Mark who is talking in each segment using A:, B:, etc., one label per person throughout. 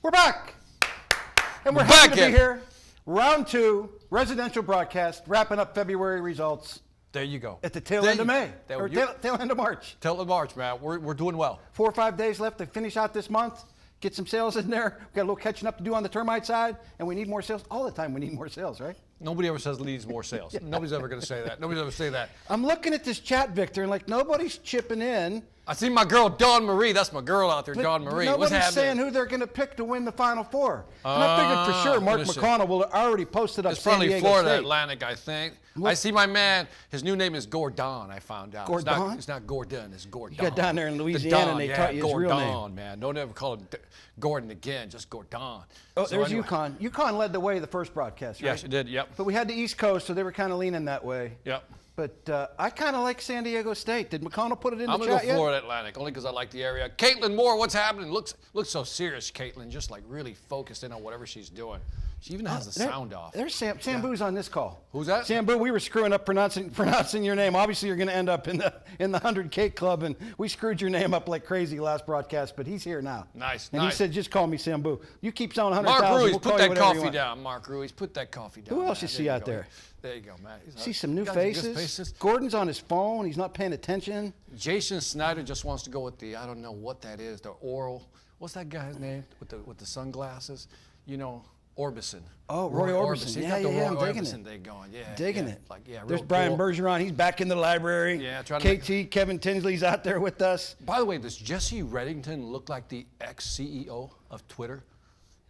A: We're back. And we're happy to be here. Round 2, residential broadcast, wrapping up February results.
B: There you go.
A: At the tail end of May. Tail end of March.
B: Tail of March, man. We're doing well.
A: 4 or 5 days left to finish out this month. Get some sales in there. We've got a little catching up to do on the termite side, and we need more sales. All the time we need more sales, right?
B: Nobody ever says needs more sales. Yeah. Nobody's ever going to say that. Nobody's ever say that.
A: I'm looking at this chat, Victor, and like nobody's chipping in.
B: I see my girl, Dawn Marie. That's my girl out there, Dawn Marie. What's happening?
A: Nobody's saying who they're going to pick to win the Final Four. And I figured for sure Mark McConnell will have already posted up San Diego
B: Florida
A: State.
B: Atlantic, I think. I see my man. His new name is Gordon, I found out.
A: Gordon?
B: It's not Gordon. It's Gordon.
A: You got down there in Louisiana and they taught you his real name.
B: Gordon, man. Don't ever call him Gordon again. Just Gordon.
A: Oh, so there's UConn. UConn led the way the first broadcast, right?
B: Yes, it did, yep.
A: But we had the East Coast, so they were kind of leaning that way.
B: Yep.
A: But I kind of like San Diego State. Did McConnell put it in the chat yet?
B: I'm going to go Florida Atlantic, only because I like the area. Caitlin Moore, what's happening? Looks so serious, Caitlin, just like really focused in on whatever she's doing. She even has the sound off.
A: There's Sam Boo's on this call.
B: Who's that?
A: Sam Boo, we were screwing up pronouncing your name. Obviously, you're going to end up in the 100 Cake Club, and we screwed your name up like crazy last broadcast, but he's here now.
B: Nice,
A: and
B: nice.
A: he said, just call me Sam Boo. You keep selling 100,000.
B: Mark Ruiz,
A: we'll
B: put that coffee down. Mark Ruiz, put that coffee down.
A: Who else you see out there?
B: There you go, man.
A: See some new faces. Gordon's on his phone. He's not paying attention.
B: Jason Snyder just wants to go with the, I don't know what that is, the oral. What's that guy's name with the sunglasses? You know, Orbison.
A: Oh, Roy Orbison. Yeah, I'm digging it.
B: Thing going. Yeah,
A: digging it.
B: Like, yeah,
A: there's Brian Bergeron. He's back in the library.
B: Yeah, trying to
A: KT, Kevin Tinsley's out there with us.
B: By the way, does Jesse Reddington look like the ex-CEO of Twitter?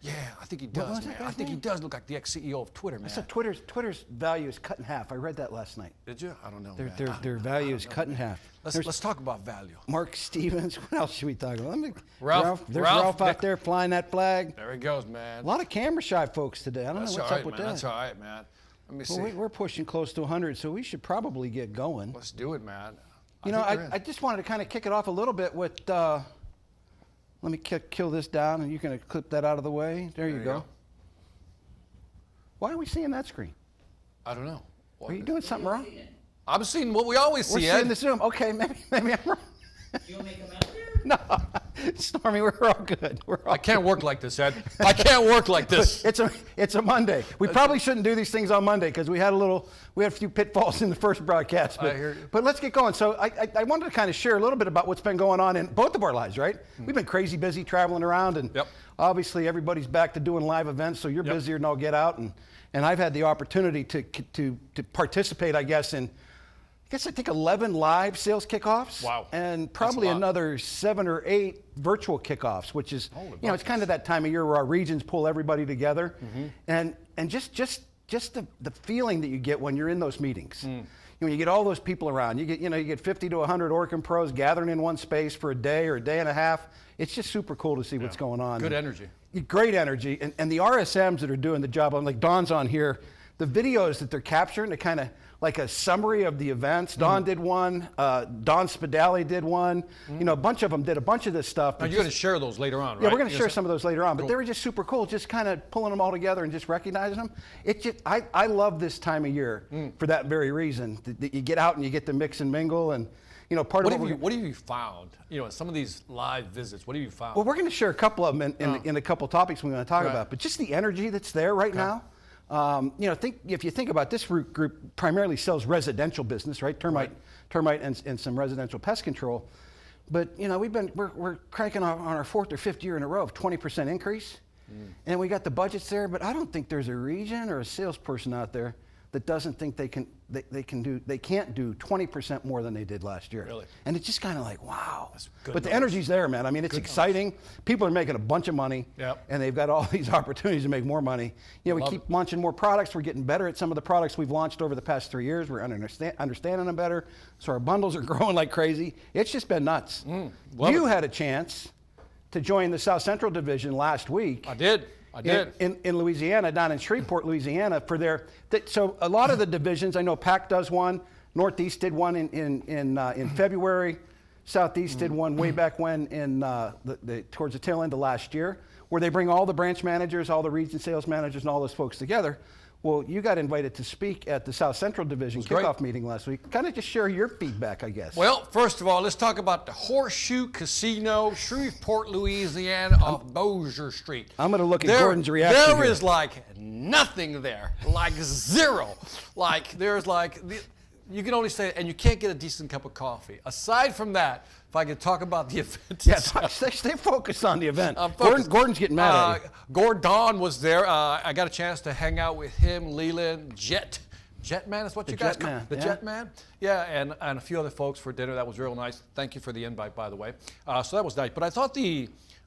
B: Yeah, I think he does, man. I think he does look like the ex-CEO of Twitter, man.
A: So Twitter's value is cut in half. I read that last night.
B: Did you? I don't know,
A: Their value is cut in half.
B: Let's talk about value.
A: Mark Stevens. What else should we talk about? Ralph out there flying that flag.
B: There he goes, man.
A: A lot of camera shy folks today. I don't know what's up with that.
B: That's all right, man. Let me see.
A: We're pushing close to 100, so we should probably get going.
B: Let's do it, man.
A: I just wanted to kind of kick it off a little bit with, let me kill this down, and you can clip that out of the way. There you go. Why are we seeing that screen?
B: I don't know.
A: Are you doing something wrong?
B: I'm seeing what we always see,
A: We're seeing the Zoom. Okay, maybe I'm wrong.
C: You want me to come out there?
A: No, Stormy, we're all good.
B: I can't work like this, Ed. I can't work like this.
A: It's a Monday. We probably shouldn't do these things on Monday because we had a few pitfalls in the first broadcast. But,
B: I hear you.
A: But let's get going. So I wanted to kind of share a little bit about what's been going on in both of our lives, right? We've been crazy busy traveling around, and obviously everybody's back to doing live events, so you're busier than I'll get out. And I've had the opportunity to participate, I guess, in I think 11 live sales kickoffs.
B: Wow.
A: And probably another 7 or 8 virtual kickoffs, which is, it's kind of that time of year where our regions pull everybody together. And just the feeling that you get when you're in those meetings. When you get all those people around, you get 50 to 100 Orkin pros gathering in one space for a day or a day and a half. It's just super cool to see what's going on.
B: Good energy.
A: Great energy. And the RSMs that are doing the job, like Don's on here, the videos that they're capturing, they're kind of like a summary of the events. Don did one. Don Spadali did one. A bunch of them did a bunch of this stuff.
B: Now you're going to share those later on, right?
A: Yeah, we're going to share some of those later on. But they were just super cool, just kind of pulling them all together and just recognizing them. I love this time of year for that very reason. That you get out and you get to mix and mingle. And part of
B: what have you found? Some of these live visits, what have you found?
A: Well, we're going to share a couple of them in a couple of topics we're going to talk about. But just the energy that's there right now. If you think about this group primarily sells residential business, right? Termite and some residential pest control. But we're cranking on our 4th or 5th year in a row of 20% increase, and we got the budgets there. But I don't think there's a region or a salesperson out there that doesn't think they can't do 20% more than they did last year.
B: Really?
A: And it's just kind of like, wow.
B: But
A: the energy's there, man. I mean, it's exciting. People are making a bunch of money, and they've got all these opportunities to make more money. We keep launching more products. We're getting better at some of the products we've launched over the past 3 years. We're understanding them better. So our bundles are growing like crazy. It's just been nuts. You had a chance to join the South Central Division last week.
B: I did.
A: In Louisiana, down in Shreveport, Louisiana, so a lot of the divisions, I know PAC does one, Northeast did one in February, Southeast did one way back when towards the tail end of last year, where they bring all the branch managers, all the region sales managers, and all those folks together. Well, you got invited to speak at the South Central Division kickoff meeting last week. Kind of just share your feedback, I guess.
B: Well, first of all, let's talk about the Horseshoe Casino, Shreveport, Louisiana, off Bossier Street.
A: I'm going to look at Gordon's reaction
B: There
A: here.
B: is like nothing there, like zero. Like there's like, you can only say, and you can't get a decent cup of coffee. Aside from that, if I could talk about the event.
A: Yes, stay focused on the event. Gordon's getting mad at you.
B: Gordon was there. I got a chance to hang out with him, Leland, Jetman is what you guys call it. The Jetman? Yeah, and a few other folks for dinner. That was real nice. Thank you for the invite, by the way. So that was nice. But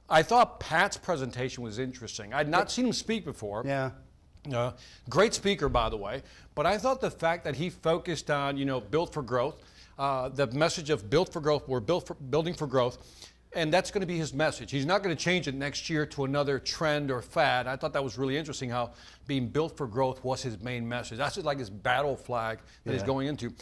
B: I thought Pat's presentation was interesting. I'd not seen him speak before.
A: Yeah.
B: Great speaker, by the way. But I thought the fact that he focused on, built for growth, the message of built for growth, we're building for growth, and that's going to be his message. He's not going to change it next year to another trend or fad. I thought that was really interesting how being built for growth was his main message. That's just like his battle flag that he's going into.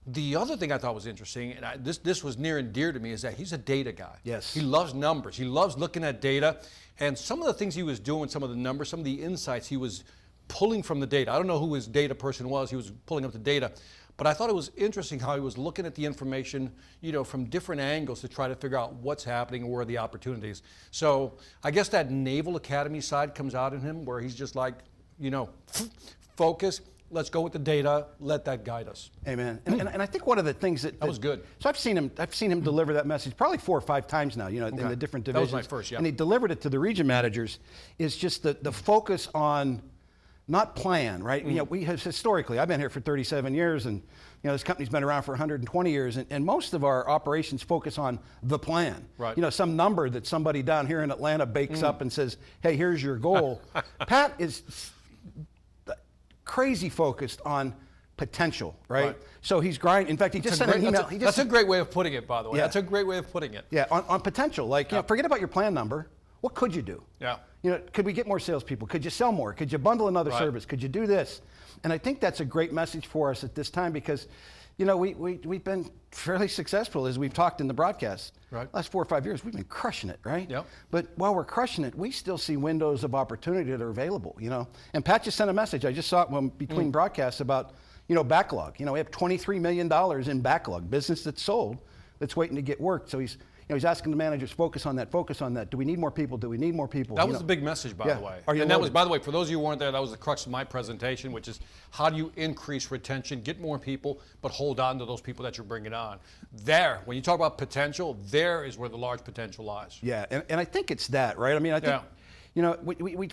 B: The other thing I thought was interesting, and this was near and dear to me, is that he's a data guy.
A: Yes.
B: He loves numbers. He loves looking at data, and some of the things he was doing, some of the numbers, some of the insights he was pulling from the data. I don't know who his data person was. He was pulling up the data. But I thought it was interesting how he was looking at the information, from different angles to try to figure out what's happening and where are the opportunities. So I guess that Naval Academy side comes out in him where he's just like, focus, let's go with the data, let that guide us.
A: Amen. And I think one of the things that
B: was good.
A: So I've seen him deliver that message probably 4 or 5 times now, in the different divisions.
B: That was my first, yeah.
A: And he delivered it to the region managers, is just the focus on not plan, right? We have historically, I've been here for 37 years, and this company's been around for 120 years, and most of our operations focus on the plan.
B: Right.
A: Some number that somebody down here in Atlanta bakes up and says, hey, here's your goal. Pat is crazy focused on potential, right? So he's grinding. In fact, he just sent an email.
B: That's a great way of putting it, by the way.
A: Yeah.
B: That's a great way of putting it.
A: Yeah, on potential. Forget about your plan number. What could you do?
B: Yeah.
A: Could we get more salespeople? Could you sell more? Could you bundle another service? Could you do this? And I think that's a great message for us at this time because, we've been fairly successful as we've talked in the broadcast.
B: Right.
A: Last 4 or 5 years, we've been crushing it, right?
B: Yep.
A: But while we're crushing it, we still see windows of opportunity that are available, And Pat just sent a message. I just saw it between broadcasts about, backlog. We have $23 million in backlog, business that's sold, that's waiting to get worked. So he's asking the managers, focus on that. Do we need more people? Do we need more people?
B: That was the big message, by the way. And that was, by the way, for those of you who weren't there, that was the crux of my presentation, which is how do you increase retention, get more people, but hold on to those people that you're bringing on. There, when you talk about potential, there is where the large potential lies.
A: Yeah, and I think it's that, right? I mean, I think,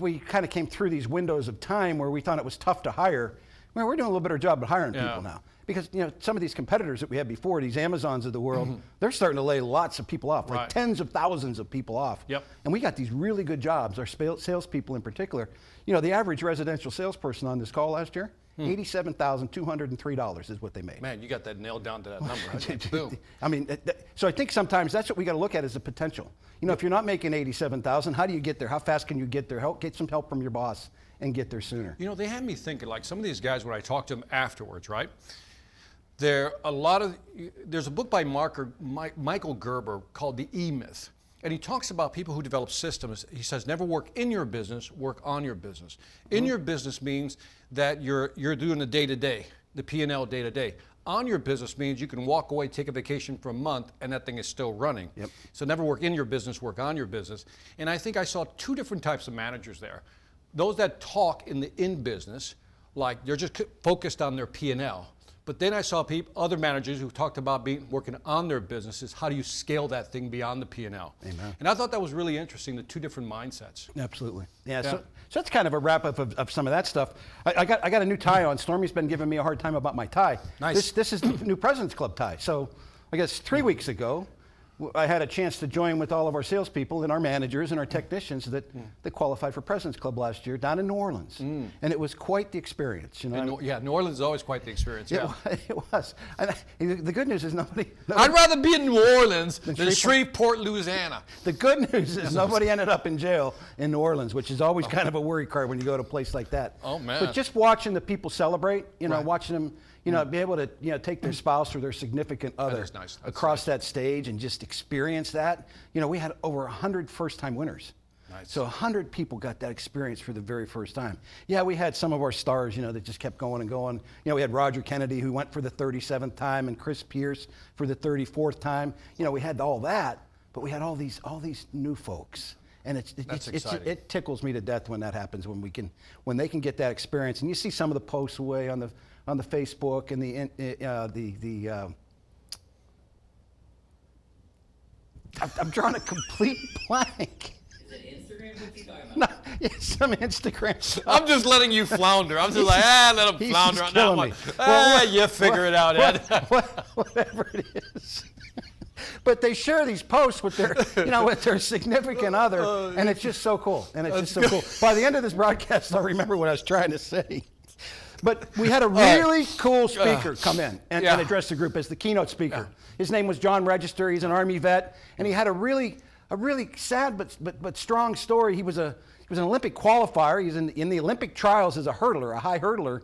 A: we kind of came through these windows of time where we thought it was tough to hire. Well, we're doing a little better job at hiring people now. Because some of these competitors that we had before, these Amazons of the world, they're starting to lay lots of people off, like tens of thousands of people off.
B: Yep.
A: And we got these really good jobs, our salespeople in particular. The average residential salesperson on this call last year, $87,203 is what they made.
B: Man, you got that nailed down to that number. Boom.
A: I mean, so I think sometimes that's what we got to look at is the potential. If you're not making $87,000, how do you get there? How fast can you get there? Get some help from your boss and get there sooner.
B: They had me thinking, like some of these guys, when I talked to them afterwards, right? There's a book by Michael Gerber called The E-Myth. And he talks about people who develop systems. He says, never work in your business, work on your business. In your business means that you're doing the day-to-day, the P&L day-to-day. On your business means you can walk away, take a vacation for a month, and that thing is still running.
A: Yep.
B: So never work in your business, work on your business. And I think I saw 2 different types of managers there. Those that talk in the in-business, like they're just focused on their P&L. But then I saw other managers who talked about working on their businesses. How do you scale that thing beyond the P&L?
A: Amen.
B: And I thought that was really interesting, the 2 different mindsets.
A: Absolutely. Yeah. So that's kind of a wrap up of some of that stuff. I got a new tie on. Stormy's been giving me a hard time about my tie.
B: Nice.
A: This is the new President's Club tie. So I guess 3 weeks ago, I had a chance to join with all of our salespeople and our managers and our technicians that qualified for President's Club last year down in New Orleans. And it was quite the experience.
B: New Orleans is always quite the experience. Yeah.
A: It was. And the good news is nobody
B: I'd rather be in New Orleans than Shreveport, Louisiana.
A: The good news is nobody ended up in jail in New Orleans, which is always kind of a worry card when you go to a place like that.
B: Oh, man.
A: But just watching the people celebrate, watching them, be able to, take their spouse or their significant other
B: nice.
A: across that stage and just experience that. We had over 100 first-time winners.
B: Nice.
A: So 100 people got that experience for the very first time. Yeah, we had some of our stars, that just kept going and going. We had Roger Kennedy, who went for the 37th time, and Chris Pierce for the 34th time. We had all that, but we had all these new folks. And it tickles me to death when that happens, when they can get that experience. And you see some of the posts away on the Facebook and I'm drawing a complete blank.
C: Is it Instagram? What you talking
A: No,
C: about?
A: yeah, some Instagram stuff.
B: I'm just letting you flounder. I'm just like, let him
A: He's
B: flounder
A: just
B: on that
A: killing
B: one.
A: me. Well,
B: You figure it out, Ed.
A: Whatever it is. But they share these posts with their, with their significant other, and it's just so cool. And it's just so cool. By the end of this broadcast, I'll remember what I was trying to say. But we had a really cool speaker come in and address the group as the keynote speaker.
B: Yeah.
A: His name was John Register. He's an Army vet, and he had a really sad but strong story. He was an Olympic qualifier. He's in the Olympic trials as a hurdler, a high hurdler.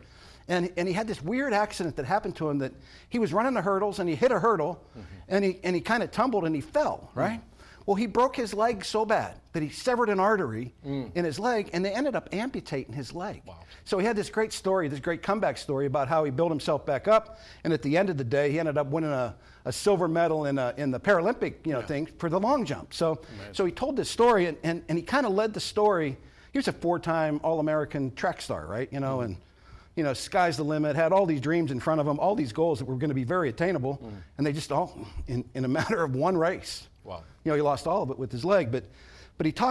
A: And he had this weird accident that happened to him, that he was running the hurdles and he hit a hurdle, and he kind of tumbled and he fell, right? Well, he broke his leg so bad that he severed an artery in his leg, and they ended up amputating his leg.
B: Wow.
A: So he had this great story, this great comeback story about how he built himself back up, and at the end of the day, he ended up winning a silver medal in the Paralympic thing for the long jump. So he told this story, and he kind of led the story. He was a 4-time All-American track star, right? And sky's the limit, had all these dreams in front of him, all these goals that were going to be very attainable, and they just all, in a matter of one race.
B: Wow.
A: He lost all of it with his leg, but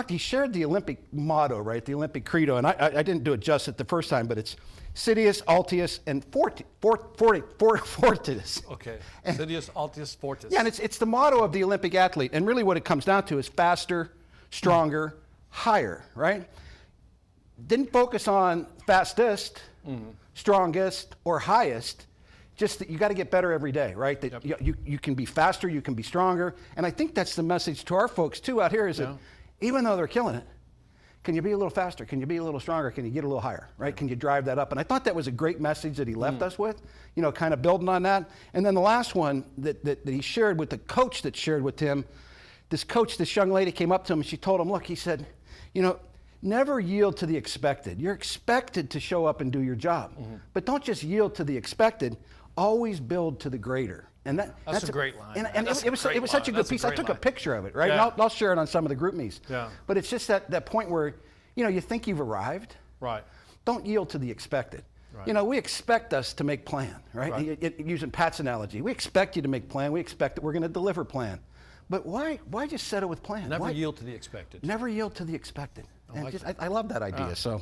A: he shared the Olympic motto, right? The Olympic credo, and I didn't do it justice the first time, but it's Sidious, Altius, and Fortis.
B: Okay. Sidious, Altius, Fortis.
A: Yeah, and it's the motto of the Olympic athlete, and really what it comes down to is faster, stronger, higher, right? Didn't focus on fastest, strongest, or highest. Just that you got to get better every day, right? That you can be faster, you can be stronger. And I think that's the message to our folks too out here, is that even though they're killing it, can you be a little faster? Can you be a little stronger? Can you get a little higher, right? Can you drive that up? And I thought that was a great message that he left us with, kind of building on that. And then the last one that he shared with the coach that shared with him, this young lady came up to him and she told him, look, he said, never yield to the expected. You're expected to show up and do your job, but don't just yield to the expected. Always build to the greater. And that's
B: a great line.
A: And it was such a good piece. I took a picture of it, right?
B: Yeah.
A: And I'll share it on some of the group me's.
B: Yeah.
A: But it's just that point where, you think you've arrived.
B: Right.
A: Don't yield to the expected. Right. We expect us to make plan, right? Using Pat's analogy, we expect you to make plan. We expect that we're going to deliver plan. But why just settle with plan?
B: Never yield to the expected.
A: Never yield to the expected. I love that idea.
B: Yeah.
A: So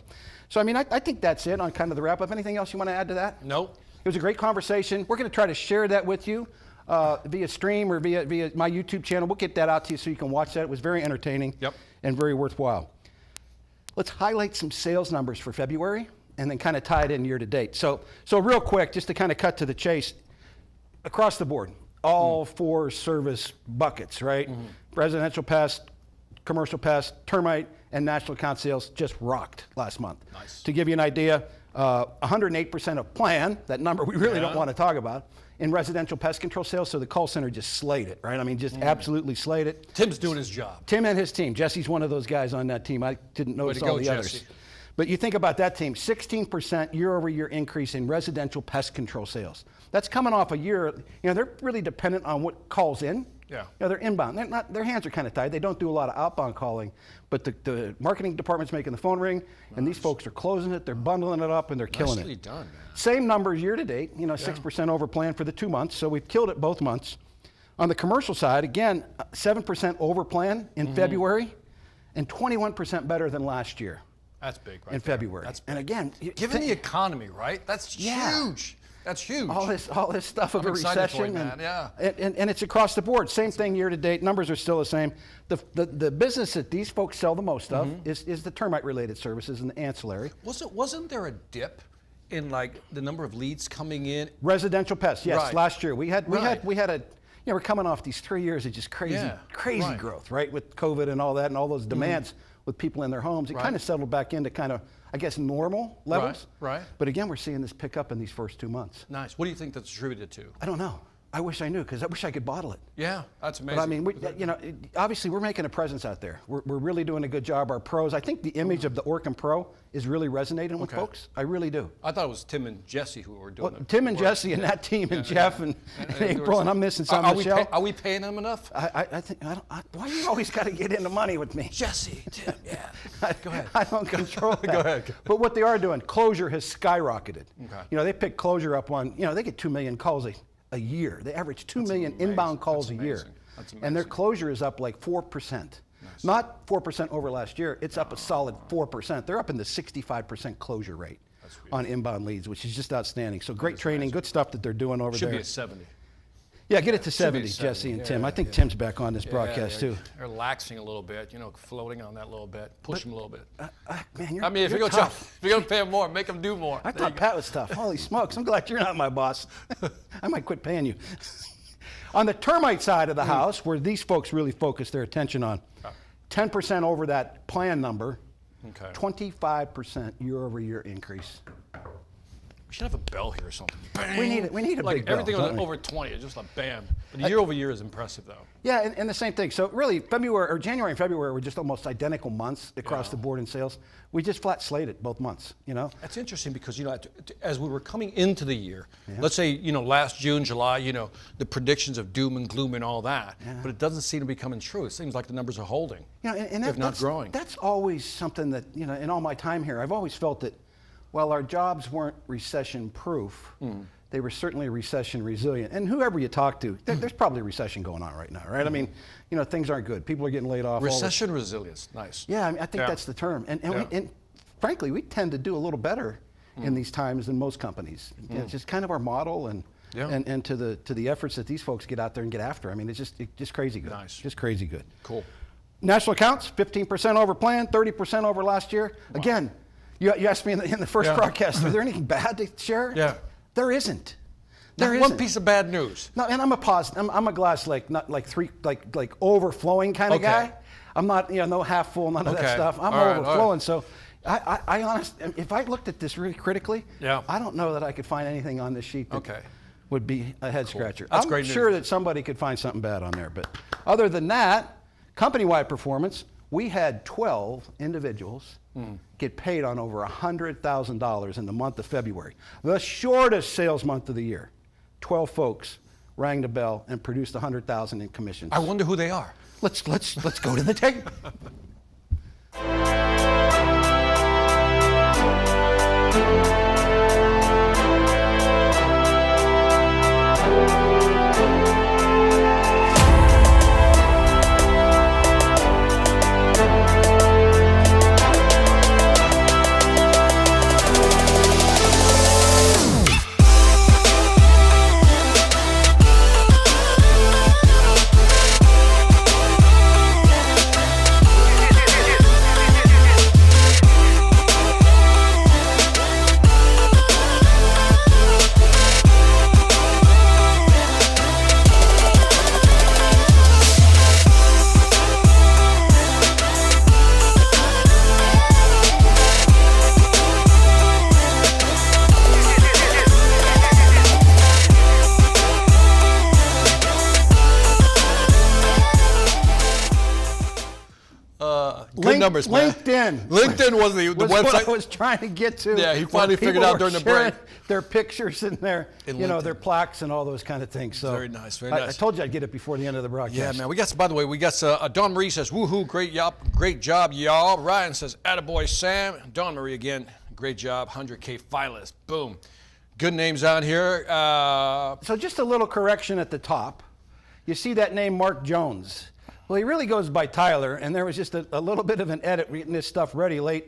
A: I think that's it on kind of the wrap up. Anything else you want to add to that?
B: Nope.
A: It was a great conversation. We're going to try to share that with you via stream or via my YouTube channel. We'll get that out to you so you can watch that. It was very entertaining and very worthwhile. Let's highlight some sales numbers for February and then kind of tie it in year to date. So real quick, just to kind of cut to the chase, across the board, all 4 service buckets, right? Residential pest, commercial pest, termite, and national account sales just rocked last month.
B: Nice.
A: To give you an idea, 108% of plan, that number we really don't want to talk about, in residential pest control sales, so the call center just slayed it, right? I mean, just absolutely slayed it.
B: Tim's doing his job.
A: Tim and his team. Jesse's one of those guys on that team. I didn't notice all the others.
B: Jesse.
A: But you think about that team, 16% year-over-year increase in residential pest control sales. That's coming off a year, they're really dependent on what calls in.
B: Yeah.
A: They're inbound. Their hands are kind of tied. They don't do a lot of outbound calling, but the marketing department's making the phone ring, and these folks are closing it, they're bundling it up, and they're killing
B: Nicely
A: it.
B: done, man.
A: Same numbers year to date, 6% over plan for the 2 months, so we've killed it both months. On the commercial side, again, 7% over plan in February, and 21% better than last year.
B: That's big, right?
A: In February.
B: That's big.
A: And again,
B: Given the economy, right? That's huge. That's huge.
A: All this stuff of
B: I'm
A: a
B: excited for
A: recession,
B: it, man.
A: and it's across the board. Same thing year to date. Numbers are still the same. The business that these folks sell the most of is the termite related services and the ancillary.
B: Wasn't there a dip in like the number of leads coming in?
A: Residential pests, yes.
B: Right.
A: Last year we had a. We're coming off these 3 years of just crazy
B: right.
A: growth, right? With COVID and all that, and all those demands with people in their homes. It kind of settled back into kind of, I guess, normal levels.
B: Right.
A: But again, we're seeing this pick up in these first 2 months.
B: Nice. What do you think that's attributed to?
A: I don't know. I wish I knew, because I wish I could bottle it.
B: Yeah, that's amazing.
A: But I mean, obviously we're making a presence out there. We're really doing a good job. Our pros, I think the image of the Orkin Pro is really resonating with folks. I really do.
B: I thought it was Tim and Jesse who were doing it.
A: Tim and Jesse and that team, and Jeff and April, and I'm missing some. Michelle.
B: Are we paying them enough?
A: I think, why you always got to get into money with me?
B: Jesse, Tim, yeah. Go ahead.
A: I don't control that.
B: Go ahead.
A: But what they are doing, closure has skyrocketed.
B: Okay.
A: They pick closure up on, they get 2 million calls a year. They average 2 million inbound calls a year.
B: That's
A: and their closure is up like 4%. Nice. Not 4% over last year. It's up a solid 4%. They're up in the 65% closure rate on inbound leads, which is just outstanding. So great training, good stuff that they're doing over there.
B: Should be at 70.
A: Yeah, get it to 70, Jesse and Tim. I think Tim's back on this broadcast too.
B: They're relaxing a little bit, floating on that little bit, push them a little bit.
A: Man,
B: if you're going to pay them more, make them do more.
A: I thought Pat was tough. Holy smokes, I'm glad you're not my boss. I might quit paying you. On the termite side of the house, where these folks really focus their attention on, 10% over that plan number, 25% year-over-year increase.
B: We should have a bell here or something. Bang.
A: We need a big bell.
B: Everything over 20 is just a bam. But year over year is impressive, though.
A: Yeah, and the same thing. So really, January and February were just almost identical months across the board in sales. We just flat slated both months.
B: That's interesting because as we were coming into the year, let's say last June, July, the predictions of doom and gloom and all that, but it doesn't seem to be coming true. It seems like the numbers are holding, if not growing.
A: That's always something that in all my time here, I've always felt that. While our jobs weren't recession-proof, they were certainly recession-resilient. And whoever you talk to, there's probably a recession going on right now, right? I mean, things aren't good. People are getting laid off.
B: Recession resilience, nice.
A: Yeah, I think that's the term. And frankly, we tend to do a little better in these times than most companies. It's just kind of our model and to the efforts that these folks get out there and get after. I mean, it's just crazy good.
B: Nice.
A: Just crazy good.
B: Cool.
A: National accounts, 15% over plan, 30% over last year. Wow. Again, you asked me in the first broadcast, is there anything bad to share?
B: Yeah.
A: There isn't.
B: There isn't. One piece of bad news.
A: No, and I'm a positive. I'm a glass not like overflowing kind of guy. I'm not no half full, none of that stuff. I'm overflowing. So I honestly, if I looked at this really critically, I don't know that I could find anything on this sheet that would be a head scratcher.
B: That's
A: I'm
B: great
A: sure
B: news.
A: that somebody could find something bad on there, but other than that, company-wide performance, we had 12 individuals get paid on over $100,000 in the month of February, the shortest sales month of the year. 12 folks rang the bell and produced $100,000 in commissions.
B: I wonder who they are.
A: Let's go to the tape.
B: Good numbers, man. LinkedIn was the website.
A: What I was trying to get to.
B: Yeah, he finally figured out during the break.
A: Their pictures and their plaques and all those kind of things. So
B: very nice, very nice.
A: I told you I'd get it before the end of the broadcast.
B: Yeah, man. By the way, we got Dawn Marie says, woohoo, great job, y'all. Ryan says, attaboy, Sam. Dawn Marie again, great job, 100K finalist. Boom. Good names on here.
A: So just a little correction at the top. You see that name, Mark Jones. Well, he really goes by Tyler, and there was just a little bit of an edit getting this stuff ready late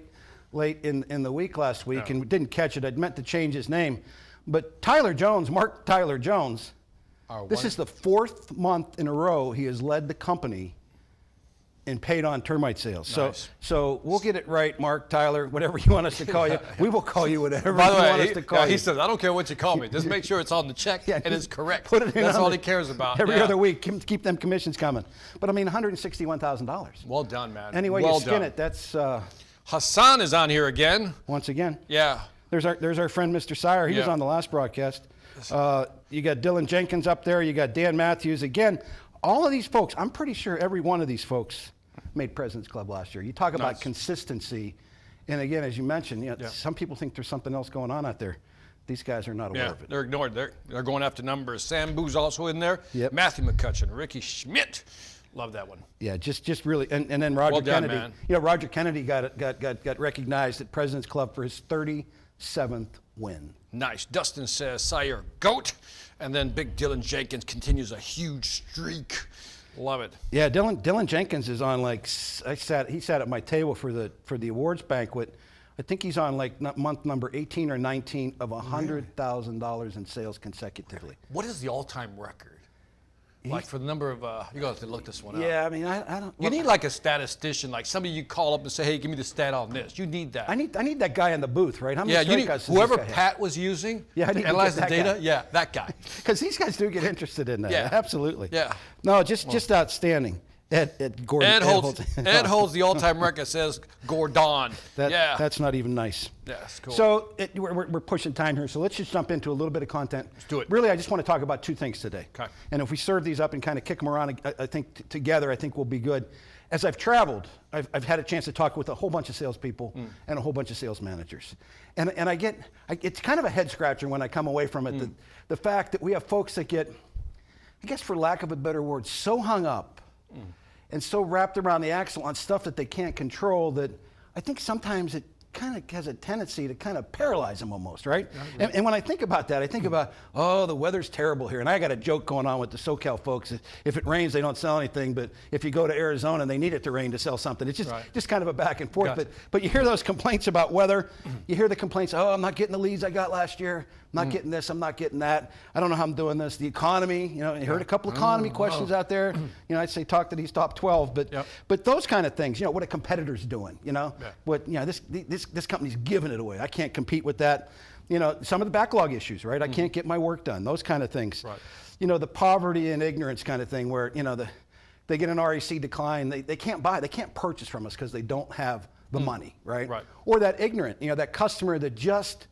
A: in the week last week, and didn't catch it. I'd meant to change his name. But Tyler Jones, Mark Tyler Jones, this is the 4th month in a row he has led the company in paid-on termite sales.
B: Nice.
A: So we'll get it right, Mark, Tyler, whatever you want us to call you. We will call you whatever you want us to call you.
B: He says, I don't care what you call me. Just make sure it's on the check and it's correct.
A: Put it in.
B: That's all he cares about.
A: Every other week, keep them commissions coming. But I mean, $161,000.
B: Well done, man.
A: Anyway, you skin it. That's
B: Hassan is on here again.
A: Once again.
B: Yeah.
A: There's our friend Mr. Sire. He was on the last broadcast. You got Dylan Jenkins up there. You got Dan Matthews. Again, all of these folks, I'm pretty sure every one of these folks made President's Club last year. You talk about consistency. And again, as you mentioned, some people think there's something else going on out there. These guys are not aware of it.
B: They're ignored. They're going after numbers. Sam Boo's also in there.
A: Yep.
B: Matthew McCutcheon, Ricky Schmidt. Love that one.
A: Yeah, just really, and then Roger
B: Well done,
A: Kennedy.
B: man.
A: Roger Kennedy got recognized at President's Club for his 37th win.
B: Nice. Dustin says, Sire, GOAT. And then Big Dylan Jenkins continues a huge streak. Love it.
A: Yeah, Dylan Jenkins is on he sat at my table for the awards banquet. I think he's on month number 18 or 19 of $100,000 in sales consecutively.
B: What is the all-time record? Like for the number of, you're going to have to look this one up.
A: Yeah, I mean, I don't.
B: You need like a statistician, like somebody you call up and say, hey, give me the stat on this. You need that.
A: I need that guy in the booth, right? How many strikeouts does
B: whoever
A: this guy have?
B: Pat was using
A: Yeah, I
B: to
A: need to
B: analyze
A: get
B: the
A: that
B: data.
A: guy.
B: Yeah, that guy.
A: Because these guys do get interested in that.
B: Yeah.
A: Absolutely.
B: Yeah.
A: No, just outstanding. Gordon.
B: Ed holds the all-time record, says Gordon.
A: That's not even nice.
B: Yeah, that's cool.
A: So we're pushing time here, so let's just jump into a little bit of content.
B: Let's do it.
A: Really, I just want to talk about two things today.
B: Okay.
A: And if we serve these up and kind of kick them around, I think together, I think we'll be good. As I've traveled, I've had a chance to talk with a whole bunch of salespeople and a whole bunch of sales managers. And it's kind of a head scratcher when I come away from it, the fact that we have folks that get, I guess for lack of a better word, so hung up and so wrapped around the axle on stuff that they can't control that I think sometimes it kind of has a tendency to kind of paralyze them almost, right? And when I think about that, I think about, oh, the weather's terrible here. And I got a joke going on with the SoCal folks. If it rains, they don't sell anything. But if you go to Arizona, they need it to rain to sell something. It's just kind of a back and forth.
B: Gotcha.
A: But you hear those complaints about weather. You hear the complaints, oh, I'm not getting the leads I got last year. I'm not getting this, I'm not getting that. I don't know how I'm doing this. The economy, you heard a couple economy questions out there. I'd say talk to these top 12, but those kind of things, what a competitor's doing, what, this company's giving it away. I can't compete with that. Some of the backlog issues, right? I can't get my work done, those kind of things.
B: Right.
A: The poverty and ignorance kind of thing where, they get an REC decline, they can't buy, they can't purchase from us because they don't have the money, right?
B: Right.
A: Or that ignorant, that customer that just,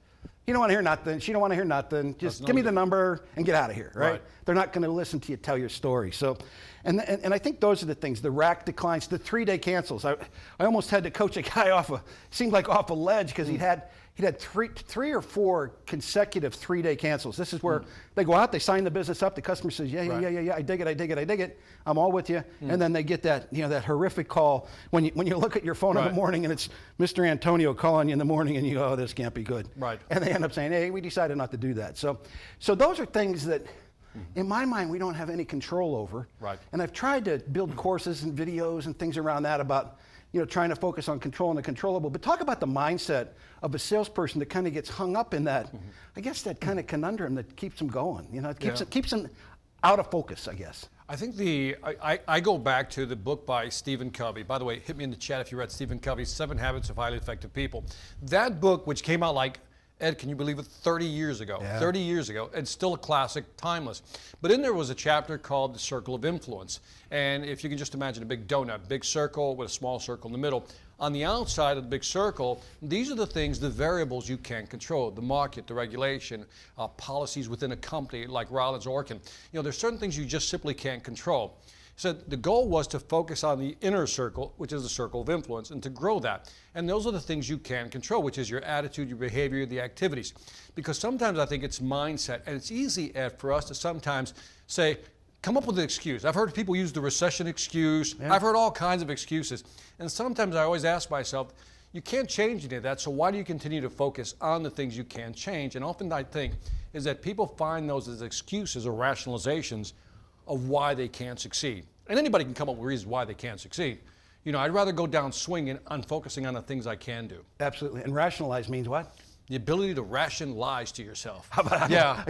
A: you don't want to hear nothing. She don't want to hear nothing. Just give me the number and get out of here, right? They're not going to listen to you tell your story. So, and I think those are the things. The rack declines, the 3-day cancels. I almost had to coach a guy off a ledge because he'd had three or four consecutive 3-day cancels. This is where they go out, they sign the business up. The customer says, yeah, I dig it. I'm all with you. And then they get that, that horrific call when you look at your phone in the morning and it's Mr. Antonio calling you in the morning and you go, oh, this can't be good.
B: Right.
A: And they end up saying, hey, we decided not to do that. So those are things that, in my mind, we don't have any control over.
B: Right.
A: And I've tried to build courses and videos and things around that about, trying to focus on controlling the controllable. But talk about the mindset of a salesperson that kind of gets hung up in that, I guess that kind of conundrum that keeps them going. It keeps them out of focus, I guess.
B: I think I go back to the book by Stephen Covey. By the way, hit me in the chat if you read Stephen Covey's 7 Habits of Highly Effective People. That book, which came out Ed, can you believe it? 30 years ago.
A: Yeah.
B: 30 years ago. It's still a classic, timeless. But in there was a chapter called The Circle of Influence. And if you can just imagine a big donut, big circle with a small circle in the middle. On the outside of the big circle, these are the things, the variables you can't control. The market, the regulation, policies within a company like Rollins Orkin. There's certain things you just simply can't control. So the goal was to focus on the inner circle, which is the circle of influence, and to grow that. And those are the things you can control, which is your attitude, your behavior, the activities. Because sometimes I think it's mindset, and it's easy, Ed, for us to sometimes say, come up with an excuse. I've heard people use the recession excuse. Yeah. I've heard all kinds of excuses. And sometimes I always ask myself, you can't change any of that, so why do you continue to focus on the things you can change? And often I think is that people find those as excuses or rationalizations of why they can't succeed. And anybody can come up with reasons why they can't succeed. I'd rather go down swinging on focusing on the things I can do.
A: Absolutely. And rationalize means what?
B: The ability to ration lies to yourself.
A: How about
B: yeah.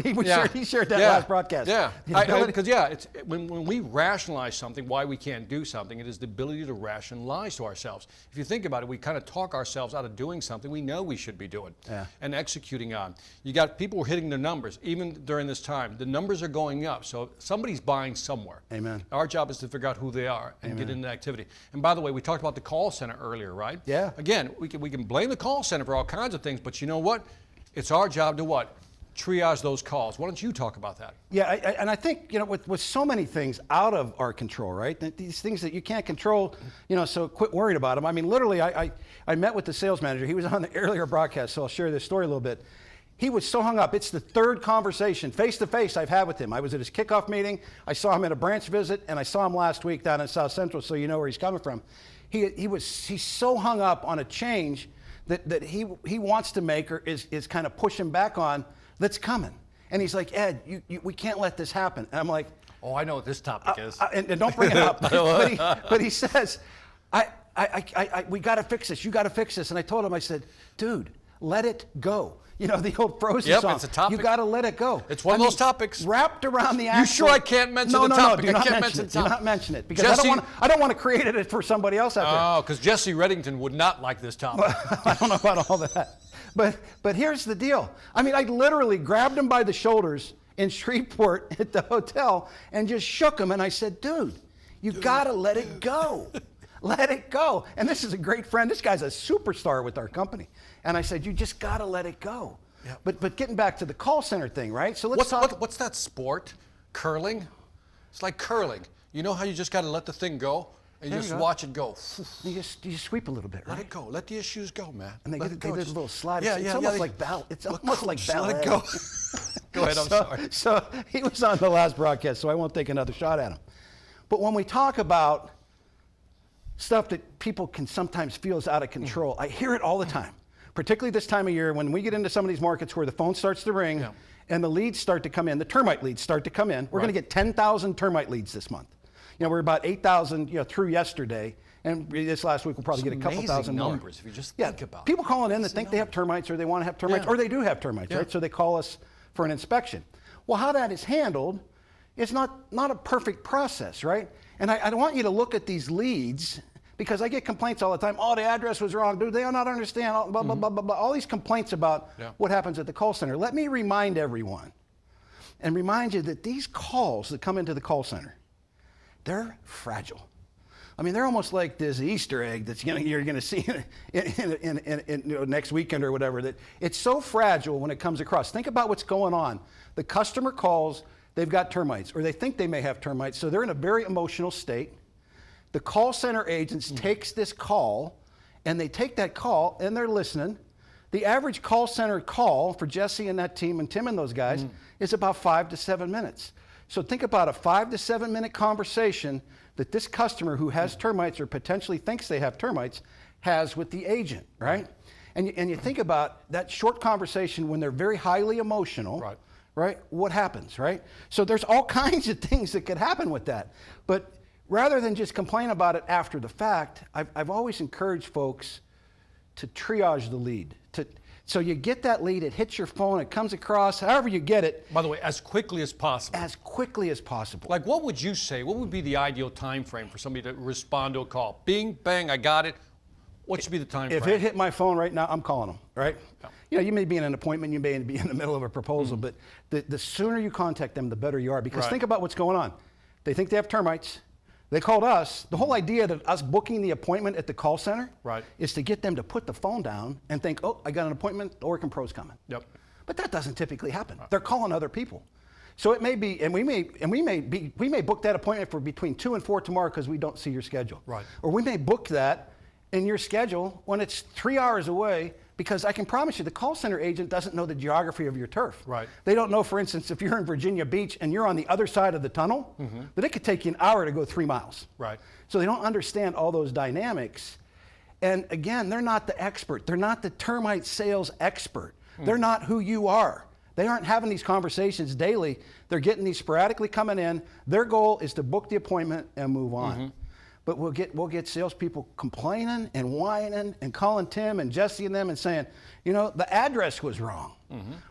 A: He shared that last broadcast.
B: Yeah. Because it's when we rationalize something, why we can't do something, it is the ability to ration lies to ourselves. If you think about it, we kind of talk ourselves out of doing something we know we should be doing and executing on. You got people who are hitting their numbers, even during this time. The numbers are going up, so somebody's buying somewhere.
A: Amen.
B: Our job is to figure out who they are and get into activity. And by the way, we talked about the call center earlier, right?
A: Yeah.
B: Again, we can blame the call center for all kinds of things, but you know what? It's our job to what? triage those calls. Why don't you talk about that?
A: Yeah, and I think, with so many things out of our control, right? These things that you can't control, so quit worrying about them. I mean, literally, I met with the sales manager. He was on the earlier broadcast, so I'll share this story a little bit. He was so hung up. It's the third conversation, face-to-face, I've had with him. I was at his kickoff meeting. I saw him at a branch visit, and I saw him last week down in South Central, so you know where he's coming from. He's so hung up on a change that he wants to make, or is kind of pushing back on, that's coming. And he's like, Ed, we can't let this happen. And I'm like,
B: oh, I know what this topic is.
A: And don't bring it up. but he says, we got to fix this. You got to fix this. And I told him, I said, dude, let it go. The old Frozen song.
B: It's a topic.
A: You got to let it go.
B: It's one of those topics.
A: Wrapped around the axle.
B: You sure I can't mention the topic?
A: No,
B: I can't mention
A: it. Do not mention it. Because
B: Jesse,
A: I don't want to create it for somebody else out there.
B: Oh, because Jesse Reddington would not like this topic.
A: I don't know about all that. But here's the deal. I mean, I literally grabbed him by the shoulders in Shreveport at the hotel and just shook him. And I said, dude, you got to let it go. Let it go. And this is a great friend. This guy's a superstar with our company. And I said, you just got to let it go. Yep. But getting back to the call center thing, right? So let's talk.
B: What's that sport? Curling? It's like curling. You know how you just got to let the thing go? And you just watch it go.
A: You just sweep a little bit, right?
B: Let it go. Let the issues go, man.
A: And they did a little slide.
B: Yeah,
A: it's almost like ballet. It's almost like ballet.
B: Let it go. Go ahead, I'm sorry.
A: So he was on the last broadcast, so I won't take another shot at him. But when we talk about stuff that people can sometimes feel is out of control, I hear it all the time. Particularly this time of year when we get into some of these markets where the phone starts to ring and the leads start to come in, the termite leads start to come in. We're going to get 10,000 termite leads this month. We're about 8,000 through yesterday, and this last week we'll probably get a couple thousand more.
B: Numbers, if you just think about
A: people calling in that think they have termites or they want to have termites or they do have termites, right? So they call us for an inspection. Well, how that is handled is not a perfect process, right? And I don't want you to look at these leads, because I get complaints all the time. Oh, the address was wrong. Do they not understand? Blah, blah, blah, blah, blah. All these complaints about what happens at the call center. Let me remind everyone and remind you that these calls that come into the call center, they're fragile. I mean, they're almost like this Easter egg that's you're going to see in next weekend or whatever. That it's so fragile when it comes across. Think about what's going on. The customer calls, they've got termites, or they think they may have termites, so they're in a very emotional state. The call center agents takes this call, and they take that call, and they're listening. The average call center call for Jesse and that team and Tim and those guys is about 5 to 7 minutes. So think about a 5 to 7 minute conversation that this customer who has termites or potentially thinks they have termites has with the agent, right? And you think about that short conversation when they're very highly emotional, right? What happens, right? So there's all kinds of things that could happen with that. But rather than just complain about it after the fact, I've always encouraged folks to triage the lead. So you get that lead, it hits your phone, it comes across, however you get it.
B: By the way, as quickly as possible.
A: As quickly as possible.
B: Like, what would you say? What would be the ideal time frame for somebody to respond to a call? Bing, bang, I got it. What should be the time frame?
A: If it hit my phone right now, I'm calling them, right? Yeah. You may be in an appointment, you may be in the middle of a proposal, but the sooner you contact them, the better you are. Because think about what's going on. They think they have termites. They called us. The whole idea of us booking the appointment at the call center is to get them to put the phone down and think, oh, I got an appointment, the Orkin Pro's coming. But that doesn't typically happen. They're calling other people. So it may be, and we may book that appointment for between 2 and 4 tomorrow because we don't see your schedule. Or we may book that in your schedule when it's 3 hours away, because I can promise you the call center agent doesn't know the geography of your turf. They don't know, for instance, if you're in Virginia Beach and you're on the other side of the tunnel, that it could take you an hour to go 3 miles. So they don't understand all those dynamics. And again, they're not the expert. They're not the termite sales expert. They're not who you are. They aren't having these conversations daily. They're getting these sporadically coming in. Their goal is to book the appointment and move on. But we'll get salespeople complaining and whining and calling Tim and Jesse and them and saying, the address was wrong,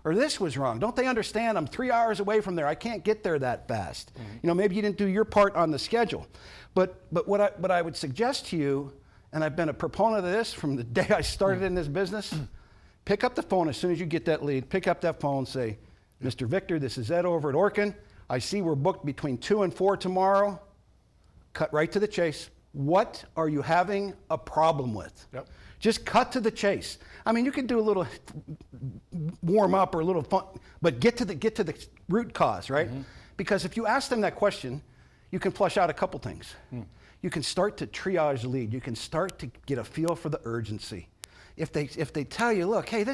A: or this was wrong. Don't they understand? I'm 3 hours away from there. I can't get there that fast. Maybe you didn't do your part on the schedule. But what I would suggest to you, and I've been a proponent of this from the day I started in this business, pick up the phone as soon as you get that lead. Pick up that phone, say, Mr. Victor, this is Ed over at Orkin. I see we're booked between 2 and 4 tomorrow. Cut right to the chase. What are you having a problem with? Just cut to the chase. I mean, you can do a little warm up or a little fun, but get to the root cause, right? Because if you ask them that question, you can flush out a couple things. You can start to triage the lead. You can start to get a feel for the urgency. If they tell you, look, hey,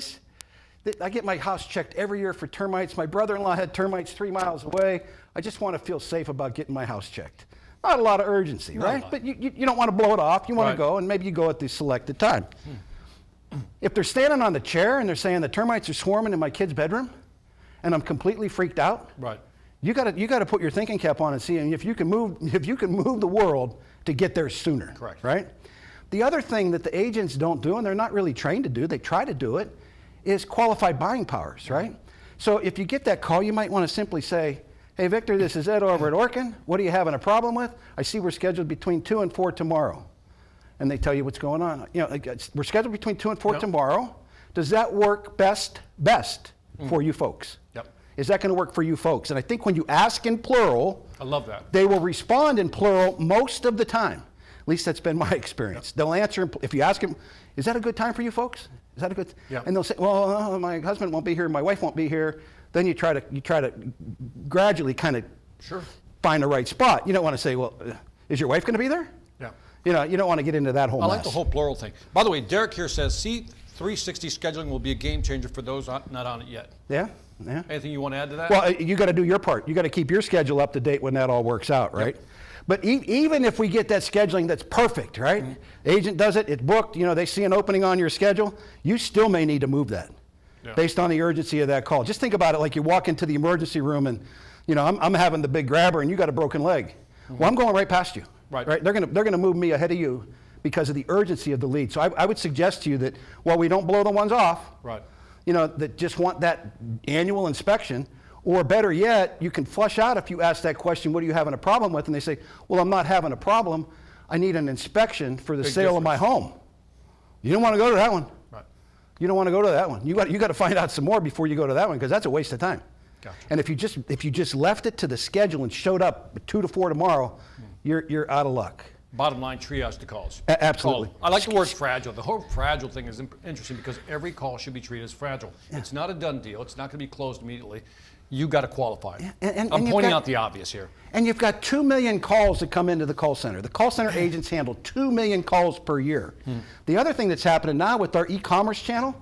A: I get my house checked every year for termites. My brother-in-law had termites 3 miles away. I just want to feel safe about getting my house checked. Not a lot of urgency, right? But you don't want to blow it off. You want to go, and maybe you go at the selected time. If they're standing on the chair and they're saying the termites are swarming in my kid's bedroom, and I'm completely freaked out, you got to put your thinking cap on and see if you can move the world to get there sooner.
B: Correct.
A: Right? The other thing that the agents don't do, and they're not really trained to do, they try to do it, is qualified buying powers, right? So if you get that call, you might want to simply say, hey, Victor, this is Ed over at Orkin. What are you having a problem with? I see we're scheduled between 2 and 4 tomorrow. And they tell you what's going on. You know, we're scheduled between 2 and 4 tomorrow. Does that work best for you folks? Is that going to work for you folks? And I think when you ask in plural,
B: I love that.
A: They will respond in plural most of the time. At least that's been my experience. They'll answer, if you ask them, is that a good time for you folks? Is that a good? And they'll say, well, my husband won't be here, my wife won't be here. Then you try to gradually kind of find the right spot. You don't want to say, well, is your wife going to be there? You know, you don't want to get into that whole mess.
B: I like the whole plural thing. By the way, Derek here says, C360 scheduling will be a game changer for those not on it yet. Yeah. Anything you want to add to that?
A: Well, you got to do your part. You got to keep your schedule up to date when that all works out, right? But even if we get that scheduling that's perfect, right? Agent does it, it's booked, you know, they see an opening on your schedule, you still may need to move that based on the urgency of that call. Just think about it like you walk into the emergency room and, you know, I'm having the big grabber and you got a broken leg. Well, I'm going right past you. Right? They're gonna move me ahead of you because of the urgency of the lead. So I would suggest to you that while we don't blow the ones off, you know, that just want that annual inspection, or better yet, you can flush out if you ask that question, what are you having a problem with? And they say, well, I'm not having a problem. I need an inspection for the sale of my home. You don't want to go to that one. You don't want to go to that one. You got to find out some more before you go to that one because that's a waste of time. And if you just left it to the schedule and showed up 2 to 4 tomorrow, you're out of luck.
B: Bottom line, triage the calls.
A: Absolutely.
B: I like the word fragile. The whole fragile thing is interesting because every call should be treated as fragile. It's not a done deal. It's not going to be closed immediately. You got to qualify. I'm pointing out the obvious here.
A: And you've got 2 million calls that come into the call center. The call center agents handle 2 million calls per year. The other thing that's happening now with our e-commerce channel,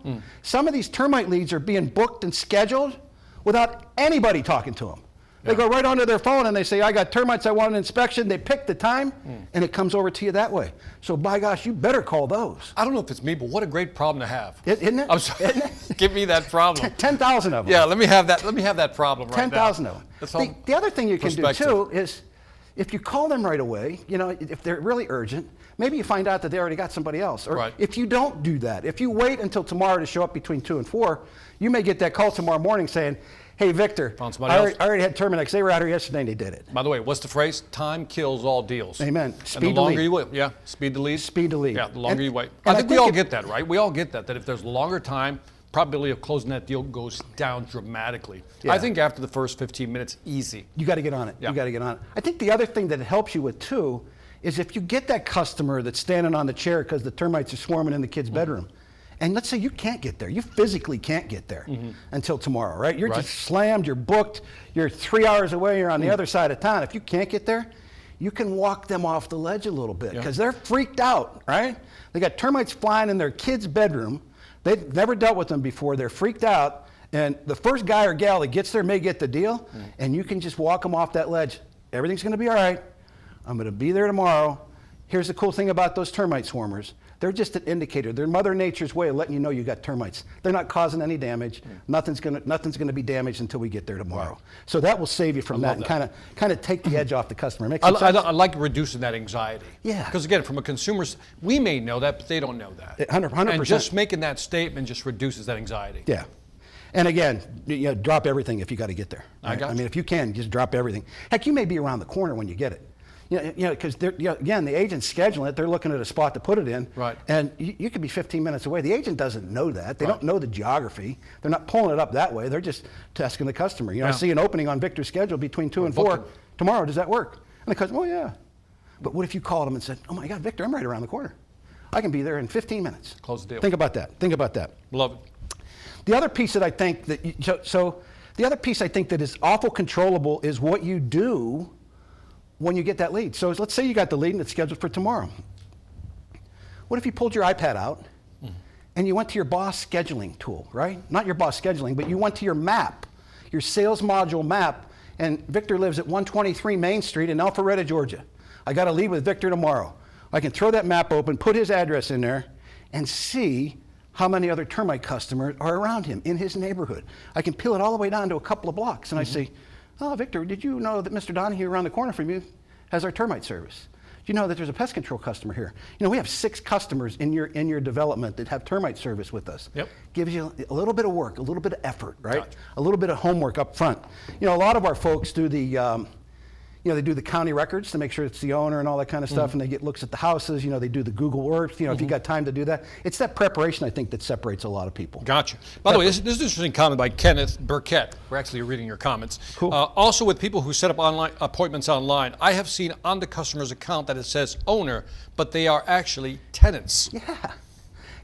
A: some of these termite leads are being booked and scheduled without anybody talking to them. They go right onto their phone and they say, I got termites, I want an inspection. They pick the time and it comes over to you that way. So by gosh, you better call those.
B: I don't know if it's me, but what a great problem to have.
A: Isn't it?
B: I'm sorry. Give me that problem.
A: 10,000 of them.
B: Yeah, let me have that problem right now.
A: 10,000 of them. The other thing you can do too is if you call them right away, you know, if they're really urgent, maybe you find out that they already got somebody else. Or if you don't do that, if you wait until tomorrow to show up between 2 and 4, you may get that call tomorrow morning saying, hey, Victor, I already had Terminex. They were out here yesterday and they did it.
B: By the way, what's the phrase? Time kills all deals.
A: Amen.
B: Speed the longer you wait. Yeah, speed the lead.
A: Speed the lead.
B: Yeah, the longer you wait. I think we all get that, right? We all get that if there's longer time, probability of closing that deal goes down dramatically. I think after the first 15 minutes, easy.
A: You got to get on it. You got to get on it. I think the other thing that it helps you with too is if you get that customer that's standing on the chair because the termites are swarming in the kid's bedroom, and let's say you can't get there. You physically can't get there until tomorrow, right? You're just slammed, you're booked, you're 3 hours away, you're on the other side of town. If you can't get there, you can walk them off the ledge a little bit because they're freaked out, right? They got termites flying in their kid's bedroom. They've never dealt with them before. They're freaked out. And the first guy or gal that gets there may get the deal, and you can just walk them off that ledge. Everything's going to be all right. I'm going to be there tomorrow. Here's the cool thing about those termite swarmers. They're just an indicator. They're Mother Nature's way of letting you know you got termites. They're not causing any damage. Nothing's gonna be damaged until we get there tomorrow. So that will save you from that and kind of take the edge off the customer. Makes sense?
B: I like reducing that anxiety.
A: Yeah.
B: Because again, from a consumer's, we may know that, but they don't know that.
A: 100%.
B: And just making that statement just reduces that anxiety.
A: Yeah. And again, drop everything if you got to get there. Right? I mean, if you can, just drop everything. Heck, you may be around the corner when you get it. Because again, the agent's scheduling it. They're looking at a spot to put it in. And you could be 15 minutes away. The agent doesn't know that. They don't know the geography. They're not pulling it up that way. They're just asking the customer. I see an opening on Victor's schedule between 2 and 4 tomorrow. Does that work? And the customer, oh yeah. But what if you called them and said, oh my God, Victor, I'm right around the corner. I can be there in 15 minutes.
B: Close the deal.
A: Think about that. Think about that.
B: Love it.
A: The other piece that I think that the other piece I think that is awful controllable is what you do when you get that lead. So let's say you got the lead and it's scheduled for tomorrow. What if you pulled your iPad out and you went to your boss scheduling tool, right? Not your boss scheduling, but you went to your map, your sales module map, and Victor lives at 123 Main Street in Alpharetta, Georgia. I got a lead with Victor tomorrow. I can throw that map open, put his address in there, and see how many other termite customers are around him in his neighborhood. I can peel it all the way down to a couple of blocks, and I say, oh, Victor, did you know that Mr. Donahue around the corner from you has our termite service? Do you know that there's a pest control customer here? You know, we have 6 customers in your development that have termite service with us.
B: Yep.
A: Gives you a little bit of work, a little bit of effort, right?
B: Gotcha.
A: A little bit of homework up front. You know, a lot of our folks do they do the county records to make sure it's the owner and all that kind of stuff, and they get looks at the houses. You know, they do the Google Earth. You know, if you got time to do that, it's that preparation I think that separates a lot of people.
B: Gotcha. By the way, this is an interesting comment by Kenneth Burkett. We're actually reading your comments.
A: Cool.
B: Also, with people who set up online appointments online, I have seen on the customer's account that it says owner, but they are actually tenants.
A: Yeah.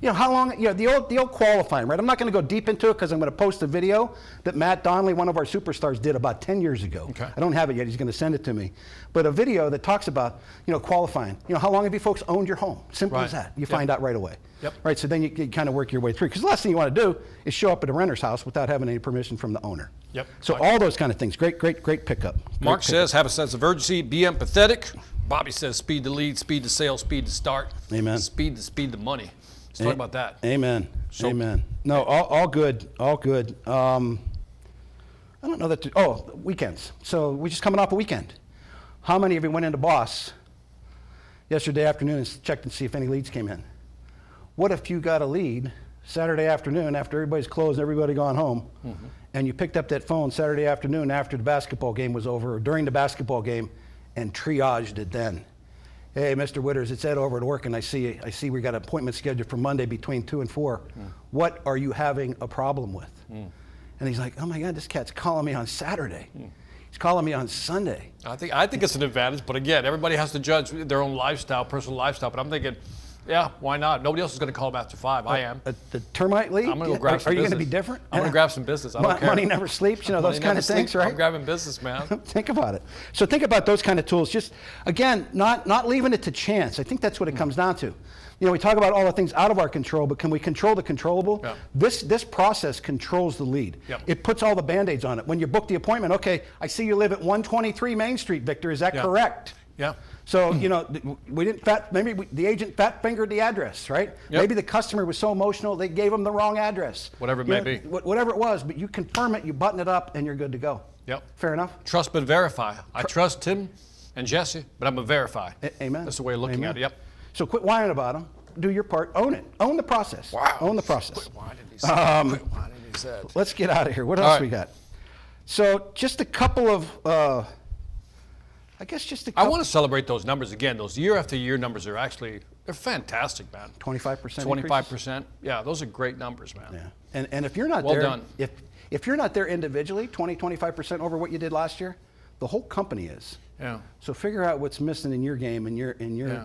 A: You know, how long, you know, the old qualifying, right? I'm not going to go deep into it because I'm going to post a video that Matt Donnelly, one of our superstars, did about 10 years ago.
B: Okay.
A: I don't have it yet. He's going to send it to me. But a video that talks about, you know, qualifying. You know, how long have you folks owned your home? Simple as
B: Right.
A: that. You find out right away.
B: Yep.
A: Right, so then you kind of work your way through. Because the last thing you want to do is show up at a renter's house without having any permission from the owner.
B: Yep.
A: So all those kind of things. Great pickup.
B: Mark says, have a sense of urgency, be empathetic. Bobby says, speed to lead, speed to sales, speed to start.
A: Amen.
B: Speed to money. Let's talk about that.
A: Amen.
B: So-
A: Amen. No, all good. All good. I don't know that. Weekends. So we're just coming off a weekend. How many of you went into Boss yesterday afternoon and checked and see if any leads came in? What if you got a lead Saturday afternoon after everybody's closed, everybody gone home, and you picked up that phone Saturday afternoon after the basketball game was over or during the basketball game and triaged it then? Hey, Mr. Witters, it's Ed over at work, and I see we got an appointment scheduled for Monday between 2 and 4. What are you having a problem with? And he's like, oh my God, this cat's calling me on Saturday. He's calling me on Sunday.
B: I think it's an advantage, but again, everybody has to judge their own lifestyle, personal lifestyle. But I'm thinking, yeah, why not? Nobody else is going to call them after 5. I am.
A: The termite lead?
B: I'm going to go grab some
A: Are you
B: business.
A: going to be different?
B: I'm going to grab some business. I don't care.
A: Money never sleeps, you know, those
B: Money
A: kind
B: never
A: of things,
B: sleeps.
A: right?
B: I'm grabbing business, man.
A: Think about it. So think about those kind of tools. Just, again, not leaving it to chance. I think that's what it comes down to. You know, we talk about all the things out of our control, but can we control the controllable?
B: Yeah.
A: This process controls the lead.
B: Yep.
A: It puts all the Band-Aids on it. When you book the appointment, okay, I see you live at 123 Main Street, Victor. Is that
B: Yeah.
A: correct?
B: Yeah.
A: So, you know, the agent fat-fingered the address, right?
B: Yep.
A: Maybe the customer was so emotional they gave him the wrong address.
B: Whatever it
A: You
B: may
A: know,
B: be.
A: Whatever it was, but you confirm it, you button it up, and you're good to go.
B: Yep.
A: Fair enough?
B: Trust but verify. I trust Tim and Jesse, but I'm going to verify.
A: Amen.
B: That's the way of looking
A: Amen.
B: at it. Yep.
A: So quit whining about them. Do your part. Own it. Own the process.
B: Wow.
A: Own the process.
B: Quit whining, he said. Quit whining, he said.
A: Let's get out of here. What
B: All
A: else
B: right.
A: we got? So just a couple of,
B: I want to celebrate those numbers again. Those year after year numbers are actually, they're fantastic, man.
A: 25%
B: 25%. Yeah, those are great numbers, man.
A: Yeah. And if you're not
B: Well
A: there,
B: done.
A: if you're not there individually, 25% over what you did last year, the whole company is.
B: Yeah.
A: So figure out what's missing in your game, in your
B: Yeah.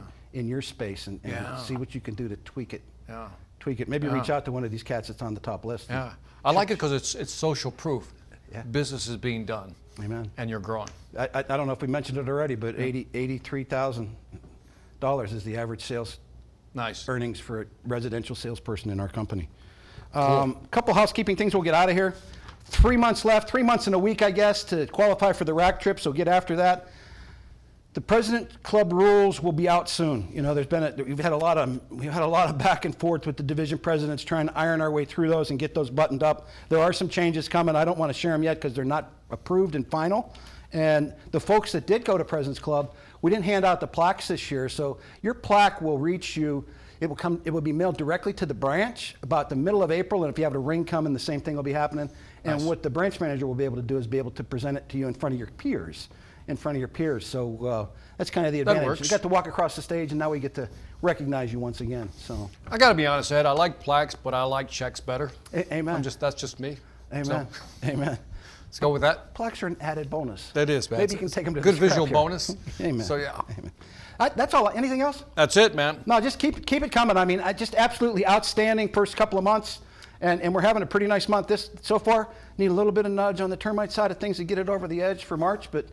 A: space, and
B: Yeah.
A: see what you can do to tweak it.
B: Yeah.
A: Tweak it. Maybe
B: Yeah.
A: reach out to one of these cats that's on the top list.
B: Yeah. I like it because it's social proof.
A: Yeah.
B: Business is being done.
A: Amen.
B: And you're growing.
A: I don't know if we mentioned it already, but $83,000 is the average sales
B: Nice.
A: earnings for a residential salesperson in our company. Couple housekeeping things, we'll get out of here. 3 months left, 3 months and a week, I guess, to qualify for the rack trip, so get after that. The President Club rules will be out soon. You know, we've had a lot of back and forth with the division presidents trying to iron our way through those and get those buttoned up. There are some changes coming. I don't want to share them yet because they're not approved and final. And the folks that did go to President's Club, we didn't hand out the plaques this year, so your plaque will reach you. It will be mailed directly to the branch about the middle of April, and if you have a ring coming, the same thing will be happening. And
B: Nice.
A: what the branch manager will be able to do is be able to present it to you in front of your peers. So that's kind of the advantage.
B: works.
A: We got to walk across the stage, and now we get to recognize you once again. So,
B: I got to be honest, Ed. I like plaques, but I like checks better.
A: amen.
B: That's just me.
A: Amen.
B: So,
A: Amen.
B: let's go with that.
A: Plaques are an added bonus.
B: That is, man.
A: Maybe you can take them to
B: good
A: the scrap
B: visual
A: here.
B: bonus.
A: Amen.
B: So yeah.
A: Amen. That's all. Anything else?
B: That's it, man.
A: No, just keep it coming. I mean, just absolutely outstanding first couple of months, and we're having a pretty nice month so far. Need a little bit of nudge on the termite side of things to get it over the edge for March, but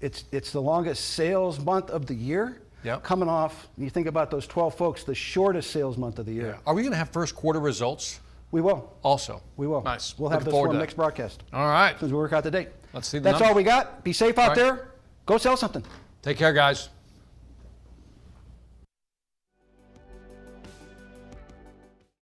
A: it's the longest sales month of the year.
B: Yep.
A: Coming off, you think about those 12 folks, the shortest sales month of the year.
B: Are we going to have first quarter results?
A: We will.
B: Also.
A: We will.
B: Nice.
A: We'll have
B: Looking
A: this
B: forward
A: for
B: to that.
A: next broadcast.
B: All right.
A: As soon as we work out the date.
B: Let's see the
A: That's
B: numbers.
A: all we got. Be safe out
B: Right.
A: there. Go sell something.
B: Take care, guys.